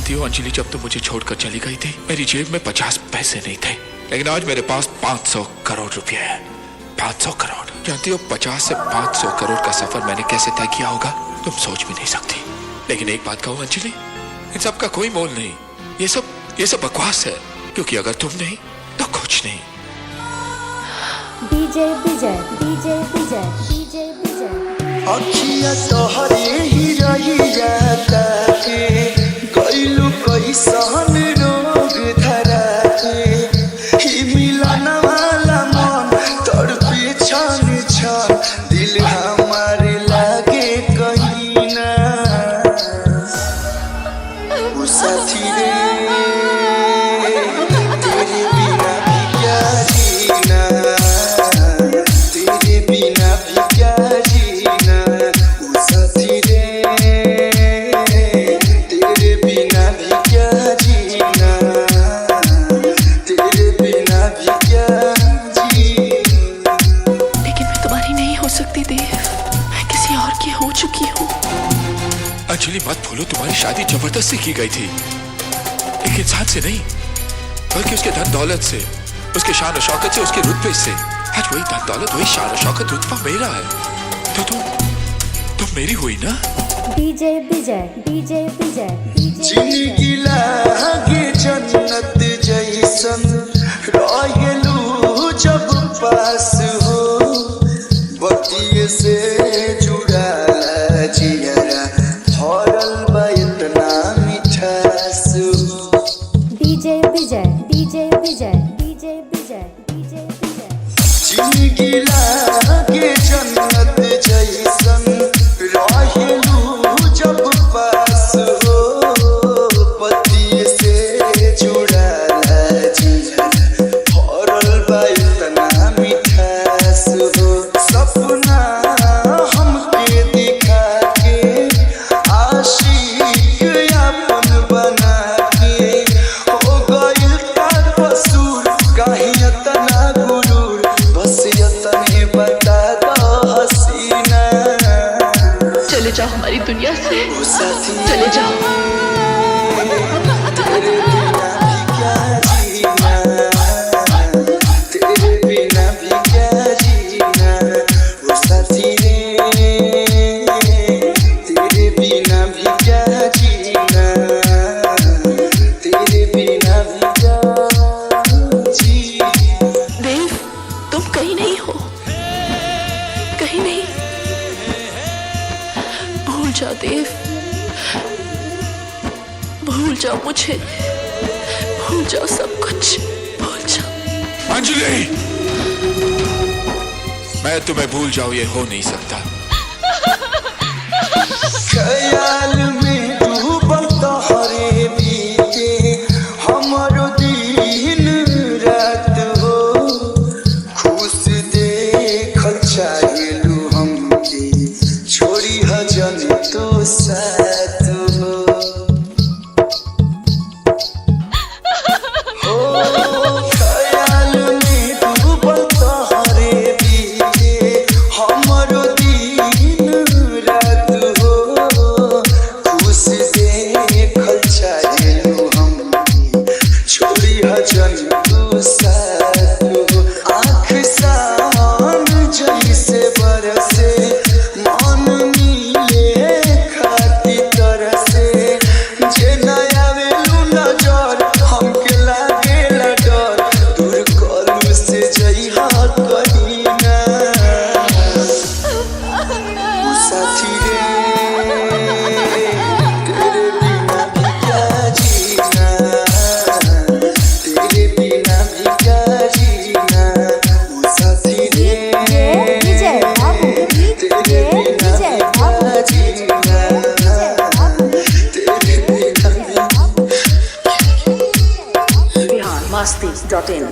जानती हो अंजलि, जब तुम मुझे छोड़कर चली गई थी मेरी जेब में 50 पैसे नहीं थे, लेकिन आज मेरे पास 500 करोड़ रुपए है। 500 करोड़। जानती हो 50 से 500 करोड़ का सफर मैंने कैसे तय किया होगा, तुम सोच भी नहीं सकती। लेकिन एक बात कहूँ अंजलि, इन सब का कोई मोल नहीं। ये सब बकवास है, क्योंकि अगर तुम नहीं तो कुछ नहीं। डीजे विजय, डीजे विजय, डीजे विजय। अखिया तोहरे ही रही जाता है, गइलू कैसन रोग धरा है। ही मिलन वाला मन तड़पे छन छन, दिल हमारे लागे कहीं ना। वो साथी रे तेरे बिना भी क्या जीना, तेरे बिना भी क्या जीना। वो साथी रे तेरे बिना भी क्या जीना, तेरे बिना भी क्या जीना। लेकिन मैं तुम्हारी नहीं हो सकती देव, मैं किसी और की हो चुकी हूँ। अंजलि मत भूलो, तुम्हारी शादी जबरदस्ती की गई थी, एक इंसान से नहीं बल्कि उसके धन दौलत से, उसके शान और शौकत से, उसके रुतबे से। आज वही धन दौलत, वही शान और शौकत, रुतबा मेरा है, तो तुम मेरी हुई ना। डीजे विजय, डीजे विजय, डीजे जिंदगी लागे जन्नत जैसन, रहेलू जब पास हो। बतिये से जुड़ाला जियरा, भरल बा इतना मिठास हो। डीजे विजय, डीजे विजय, डीजे विजय, डीजे विजय। जिंदगी लागे जन्नत जैसन, रहेलू जब पास हो। पतिये से जुड़ाला जियरा, भरल बा इतना मिठास हो। सपना हमके दिखा के, आशिक अपन बना के, हो गइल का कसूर, काहे इतना गुरूर। बस इतने बता दो हसीना। चले जाओ हमारी दुनिया से, वो साथी चले जाओ। तेरे बिना भी क्या जीना, तेरे बिना भी क्या जीना। वो साथी रे तेरे बिना भी क्या जीना, तेरे बिना भी क्या जीना। देव तुम कहीं नहीं हो, कहीं नहीं। भूल जाओ देव, भूल जाओ मुझे, भूल जाओ सब कुछ, भूल जाओ। अंजलि, मैं तुम्हें भूल जाऊं ये हो नहीं सकता। ख्याल में डूबल तोहरे बीते हमरो दिन रात हो। खुश देखल चाहेलू हमके, छोड़ी हजन तो साथ हो। ख्याल में डूबल तोहरे बीते हमरो दिन रात हो। खुश देखल चाहेलू हमके, छोड़ी हजन तो साथ हो। आँख सावन जैसे बरसे, मन मिले खाती तरसे। जे न आवेलू नजर, हमके लागेला डर, दूर कलू से जइहा कहीं ना। वो साथी रे तेरे बिना भी क्या जीना, तेरे बिना भी क्या जीना। वो साथी रे विजय बाबू, तेरे बिना विजय भी बाबू, क्या जीना, तेरे बिना भी। बिहार मस्ती.in